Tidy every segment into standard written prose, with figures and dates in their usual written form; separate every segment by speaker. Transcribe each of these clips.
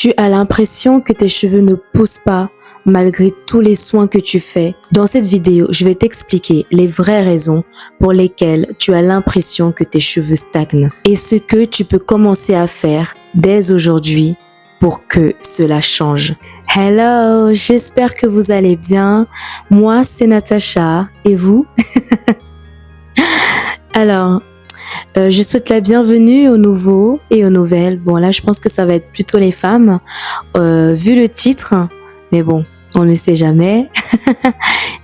Speaker 1: Tu as l'impression que tes cheveux ne poussent pas malgré tous les soins que tu fais. Dans cette vidéo, je vais t'expliquer les vraies raisons pour lesquelles tu as l'impression que tes cheveux stagnent et ce que tu peux commencer à faire dès aujourd'hui pour que cela change. Hello, j'espère que vous allez bien. Moi, c'est Natacha et vous? Alors, je souhaite la bienvenue aux nouveaux et aux nouvelles. Bon, là, je pense que ça va être plutôt les femmes, vu le titre. Mais bon, on ne sait jamais.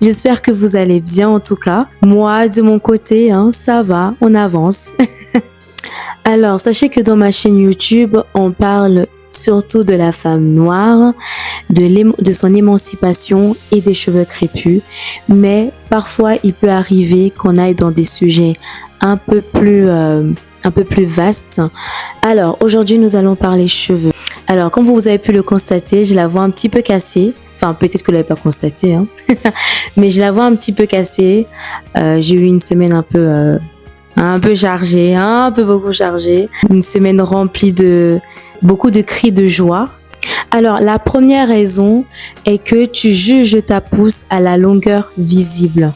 Speaker 1: J'espère que vous allez bien en tout cas. Moi, de mon côté, ça va, on avance. Alors, sachez que dans ma chaîne YouTube, on parle surtout de la femme noire, de son émancipation et des cheveux crépus. Mais parfois, il peut arriver qu'on aille dans des sujets un peu plus vastes. Alors, aujourd'hui, nous allons parler cheveux. Alors, comme vous avez pu le constater, j'ai la voix un petit peu cassée. Enfin, peut-être que vous l'avez pas constaté, mais j'ai la voix un petit peu cassée. J'ai eu une semaine un peu chargée, un peu beaucoup chargée. Une semaine remplie de beaucoup de cris de joie. Alors, la première raison est que tu juges ta pousse à la longueur visible.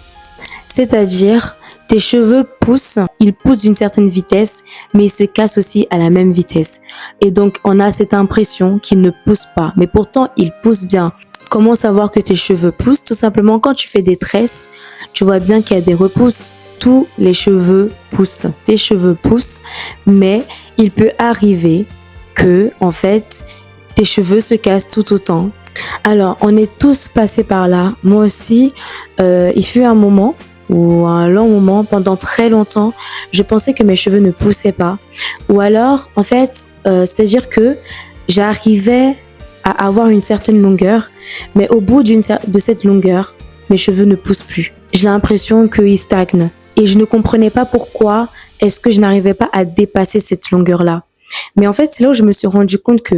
Speaker 1: C'est-à-dire, tes cheveux poussent, ils poussent d'une certaine vitesse, mais ils se cassent aussi à la même vitesse. Et donc, on a cette impression qu'ils ne poussent pas, mais pourtant, ils poussent bien. Comment savoir que tes cheveux poussent? Tout simplement, quand tu fais des tresses, tu vois bien qu'il y a des repousses. Tous les cheveux poussent. Tes cheveux poussent, mais il peut arriver que, en fait, tes cheveux se cassent tout autant. Alors, on est tous passés par là. Moi aussi, il fut un moment ou un long moment, pendant très longtemps, je pensais que mes cheveux ne poussaient pas. Ou alors, en fait, c'est-à-dire que j'arrivais à avoir une certaine longueur, mais au bout de cette longueur, mes cheveux ne poussent plus. J'ai l'impression qu'ils stagnent. Et je ne comprenais pas pourquoi est-ce que je n'arrivais pas à dépasser cette longueur-là. Mais en fait, c'est là où je me suis rendu compte que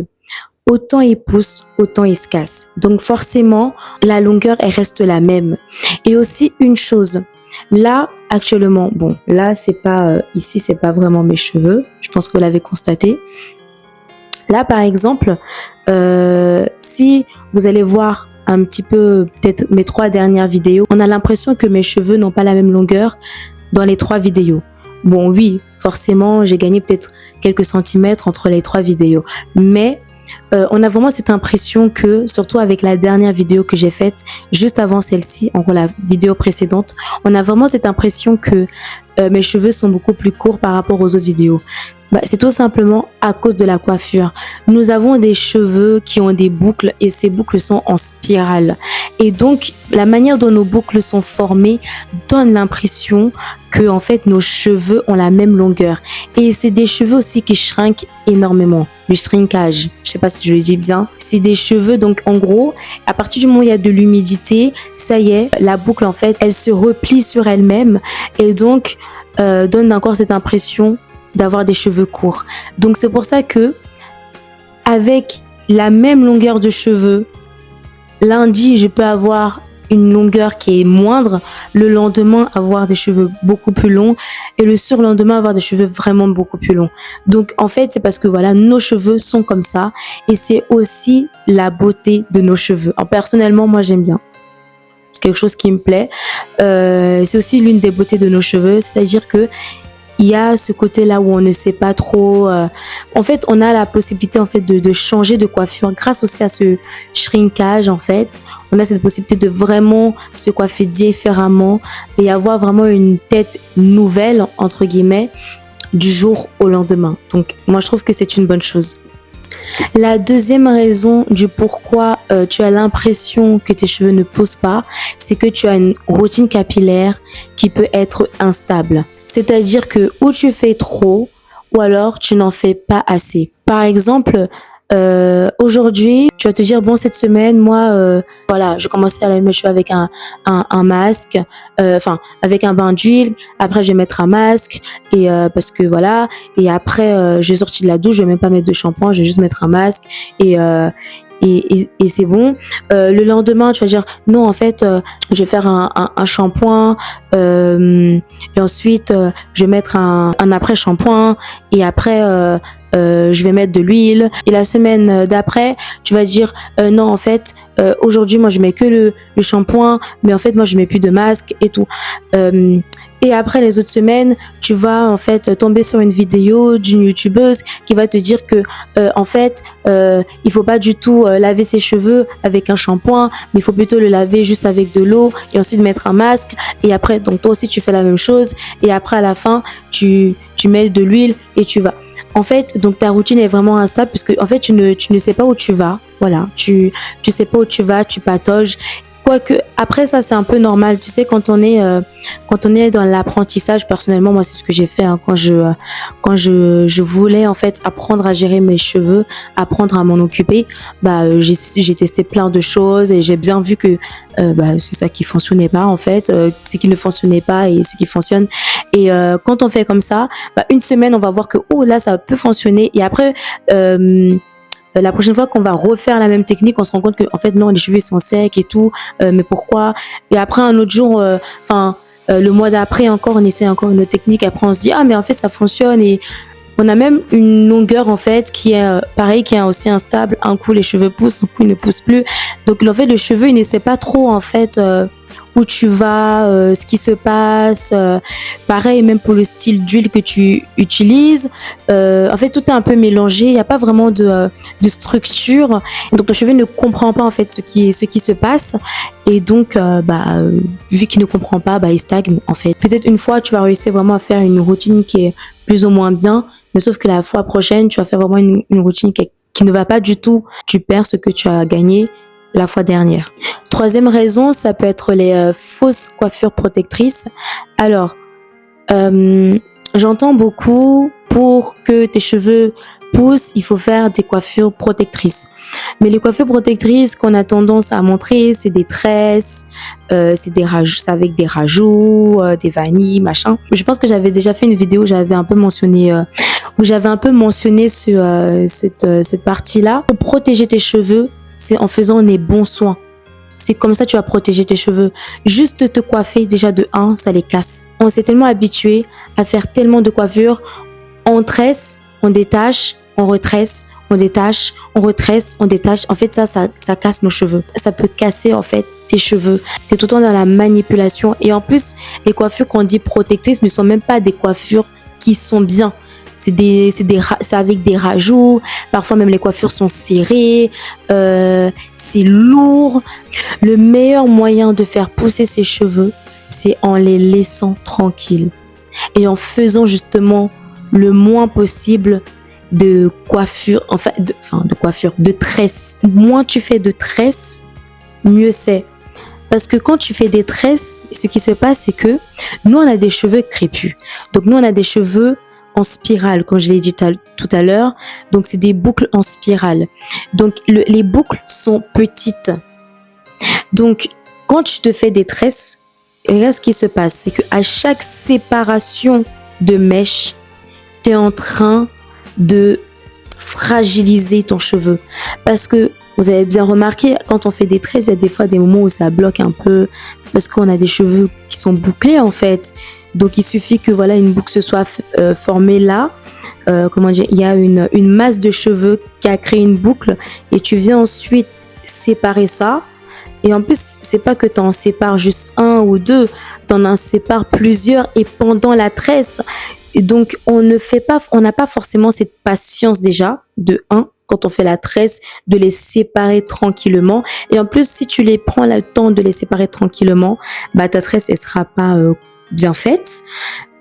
Speaker 1: autant ils poussent, autant ils se cassent. Donc forcément, la longueur, elle reste la même. Et aussi une chose, là, actuellement, bon, là, c'est pas, ici, c'est pas vraiment mes cheveux. Je pense que vous l'avez constaté. Là, par exemple, si vous allez voir un petit peu, peut-être mes 3 dernières vidéos, on a l'impression que mes cheveux n'ont pas la même longueur dans les 3 vidéos. Bon, oui, forcément, j'ai gagné peut-être quelques centimètres entre les 3 vidéos. Mais on a vraiment cette impression que, surtout avec la dernière vidéo que j'ai faite, juste avant celle-ci, en gros la vidéo précédente, on a vraiment cette impression que mes cheveux sont beaucoup plus courts par rapport aux autres vidéos. C'est tout simplement à cause de la coiffure. Nous avons des cheveux qui ont des boucles et ces boucles sont en spirale. Et donc, la manière dont nos boucles sont formées donne l'impression que, en fait, nos cheveux ont la même longueur. Et c'est des cheveux aussi qui shrinkent énormément. Le shrinkage, je sais pas si je le dis bien. C'est des cheveux, donc en gros, à partir du moment où il y a de l'humidité, ça y est, la boucle, en fait, elle se replie sur elle-même et donc donne encore cette impression d'avoir des cheveux courts. Donc c'est pour ça que avec la même longueur de cheveux, lundi je peux avoir une longueur qui est moindre, le lendemain avoir des cheveux beaucoup plus longs et le surlendemain avoir des cheveux vraiment beaucoup plus longs. Donc en fait c'est parce que voilà, nos cheveux sont comme ça et c'est aussi la beauté de nos cheveux. Alors, personnellement moi j'aime bien. C'est quelque chose qui me plaît. C'est aussi l'une des beautés de nos cheveux, c'est-à-dire que il y a ce côté-là où on ne sait pas trop. En fait, on a la possibilité en fait de changer de coiffure grâce aussi à ce shrinkage. En fait, on a cette possibilité de vraiment se coiffer différemment et avoir vraiment une tête nouvelle entre guillemets du jour au lendemain. Donc, moi, je trouve que c'est une bonne chose. La deuxième raison du pourquoi tu as l'impression que tes cheveux ne poussent pas, c'est que tu as une routine capillaire qui peut être instable. C'est-à-dire que ou tu fais trop ou alors tu n'en fais pas assez. Par exemple, aujourd'hui, tu vas te dire, bon, cette semaine, moi, voilà, je commençais à laver mes cheveux avec un masque, avec un bain d'huile. Après, je vais mettre un masque et parce que voilà. Et après, je vais sortir de la douche, je vais même pas mettre de shampoing, je vais juste mettre un masque et c'est bon. Le lendemain, tu vas dire non, en fait, je vais faire un shampoing et ensuite je vais mettre un après shampoing et après je vais mettre de l'huile. Et la semaine d'après, tu vas dire non, en fait, aujourd'hui, moi, je mets que le shampoing, mais en fait, moi, je mets plus de masque et tout. Et après les autres semaines, tu vas en fait tomber sur une vidéo d'une youtubeuse qui va te dire que en fait, il faut pas du tout laver ses cheveux avec un shampoing, mais il faut plutôt le laver juste avec de l'eau et ensuite mettre un masque. Et après, donc toi aussi tu fais la même chose. Et après à la fin, tu mets de l'huile et tu vas. En fait, donc ta routine est vraiment instable puisque en fait tu ne sais pas où tu vas. Voilà, tu sais pas où tu vas, tu patauges. Quoique, après ça, c'est un peu normal. Tu sais, quand on est dans l'apprentissage, personnellement, moi, c'est ce que j'ai fait hein, quand je voulais en fait apprendre à gérer mes cheveux, apprendre à m'en occuper. J'ai testé plein de choses et j'ai bien vu que c'est ça qui fonctionnait pas en fait, ce qui ne fonctionnait pas et ce qui fonctionne. Et quand on fait comme ça, une semaine, on va voir que oh là, ça peut fonctionner. Et après la prochaine fois qu'on va refaire la même technique, on se rend compte que en fait non, les cheveux sont secs et tout, mais pourquoi? Et après un autre jour, le mois d'après encore, on essaie encore une autre technique. Après on se dit ah mais en fait ça fonctionne et on a même une longueur en fait qui est pareil, qui est aussi instable. Un coup les cheveux poussent, un coup ils ne poussent plus. Donc en fait le cheveu il ne sait pas trop en fait où tu vas, ce qui se passe. Pareil, même pour le style d'huile que tu utilises. En fait, tout est un peu mélangé. Il n'y a pas vraiment de structure. Donc, ton cheveu ne comprend pas en fait ce qui se passe. Et donc, vu qu'il ne comprend pas, il stagne en fait. Peut-être une fois, tu vas réussir vraiment à faire une routine qui est plus ou moins bien. Mais sauf que la fois prochaine, tu vas faire vraiment une routine qui ne va pas du tout. Tu perds ce que tu as gagné la fois dernière. Troisième raison, ça peut être les fausses coiffures protectrices. Alors, j'entends beaucoup pour que tes cheveux poussent, il faut faire des coiffures protectrices. Mais les coiffures protectrices qu'on a tendance à montrer, c'est des tresses, c'est avec des rajouts, des vanilles, machin. Je pense que j'avais déjà fait une vidéo où j'avais un peu mentionné cette partie-là. Pour protéger tes cheveux, c'est en faisant les bons soins. C'est comme ça que tu vas protéger tes cheveux. Juste te coiffer, déjà de 1, ça les casse. On s'est tellement habitué à faire tellement de coiffures. On tresse, on détache, on retresse, on détache, on retresse, on détache. En fait, ça casse nos cheveux. Ça peut casser en fait tes cheveux. Tu es tout le temps dans la manipulation. Et en plus, les coiffures qu'on dit protectrices ne sont même pas des coiffures qui sont bien. C'est avec des rajouts. Parfois même les coiffures sont serrées. C'est lourd. Le meilleur moyen de faire pousser ses cheveux, c'est en les laissant tranquilles et en faisant justement le moins possible de coiffure, de tresses. Moins tu fais de tresses, mieux c'est. Parce que quand tu fais des tresses, ce qui se passe, c'est que nous, on a des cheveux crépus. Donc nous, on a des cheveux en spirale, comme je l'ai dit tout à l'heure. Donc, c'est des boucles en spirale. Donc, les boucles sont petites. Donc, quand tu te fais des tresses, regarde ce qui se passe. C'est qu'à chaque séparation de mèche, tu es en train de fragiliser ton cheveu. Parce que, vous avez bien remarqué, quand on fait des tresses, il y a des fois des moments où ça bloque un peu. Parce qu'on a des cheveux qui sont bouclés, en fait. Donc, il suffit que voilà une boucle se soit formée là. Il y a une masse de cheveux qui a créé une boucle et tu viens ensuite séparer ça. Et en plus, c'est pas que tu en sépares juste un ou deux, tu en sépares plusieurs et pendant la tresse. Et donc, on n'a pas forcément cette patience déjà de 1 quand on fait la tresse, de les séparer tranquillement. Et en plus, si tu les prends le temps de les séparer tranquillement, ta tresse, elle sera pas bien faite.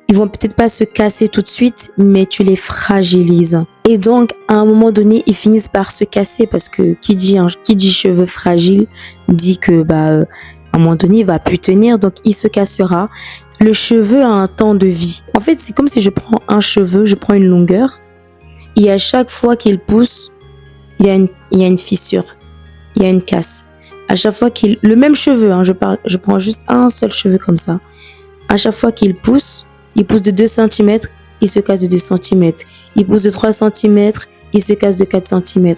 Speaker 1: Ils vont peut-être pas se casser tout de suite, mais tu les fragilises. Et donc, à un moment donné, ils finissent par se casser parce que qui dit cheveux fragiles dit que à un moment donné, il va plus tenir, donc il se cassera. Le cheveu a un temps de vie. En fait, c'est comme si je prends un cheveu, je prends une longueur, et à chaque fois qu'il pousse, il y a une fissure, il y a une casse. À chaque fois le même cheveu, je prends juste un seul cheveu comme ça. À chaque fois qu'il pousse, il pousse de 2 cm, il se casse de 2 cm. Il pousse de 3 cm, il se casse de 4 cm.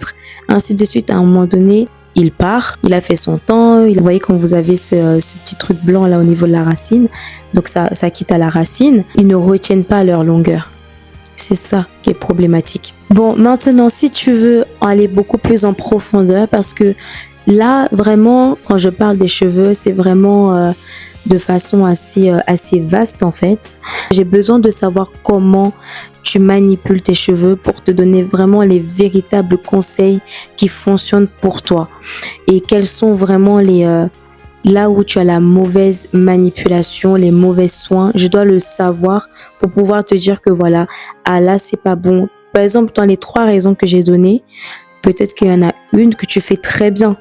Speaker 1: Ainsi de suite, à un moment donné, il part, il a fait son temps. Vous voyez quand vous avez ce petit truc blanc là au niveau de la racine, donc ça quitte à la racine. Ils ne retiennent pas leur longueur. C'est ça qui est problématique. Bon, maintenant, si tu veux aller beaucoup plus en profondeur, parce que là, vraiment, quand je parle des cheveux, c'est vraiment de façon assez vaste en fait. J'ai besoin de savoir comment tu manipules tes cheveux pour te donner vraiment les véritables conseils qui fonctionnent pour toi. Et quels sont vraiment là où tu as la mauvaise manipulation, les mauvais soins. Je dois le savoir pour pouvoir te dire que voilà, ah là, c'est pas bon. Par exemple, dans les 3 raisons que j'ai données, peut-être qu'il y en a une que tu fais très bien,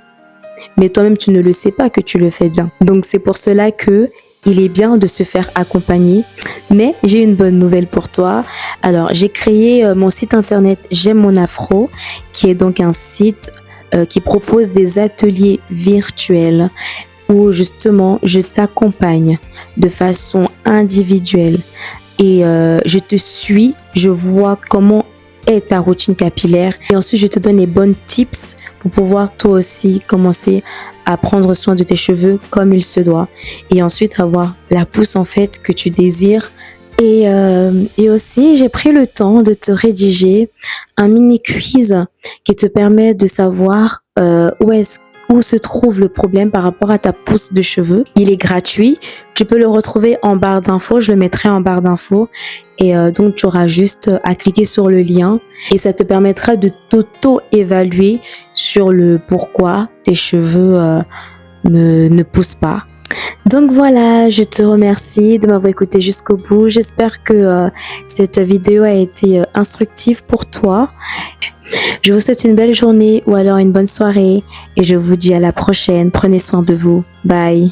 Speaker 1: mais toi-même, tu ne le sais pas que tu le fais bien. Donc, c'est pour cela que il est bien de se faire accompagner. Mais j'ai une bonne nouvelle pour toi. Alors, j'ai créé mon site internet J'aime mon afro, qui est donc un site qui propose des ateliers virtuels où justement je t'accompagne de façon individuelle et je te suis, je vois comment est ta routine capillaire et ensuite je te donne les bonnes tips pour pouvoir toi aussi commencer à prendre soin de tes cheveux comme il se doit et ensuite avoir la pousse en fait que tu désires. Et aussi, j'ai pris le temps de te rédiger un mini quiz qui te permet de savoir où se trouve le problème par rapport à ta pousse de cheveux. Il est gratuit. Tu peux le retrouver en barre d'infos. Je le mettrai en barre d'infos. Et donc, tu auras juste à cliquer sur le lien et ça te permettra de t'auto-évaluer sur le pourquoi tes cheveux ne poussent pas. Donc voilà, je te remercie de m'avoir écouté jusqu'au bout. J'espère que cette vidéo a été instructive pour toi. Je vous souhaite une belle journée ou alors une bonne soirée et je vous dis à la prochaine. Prenez soin de vous. Bye.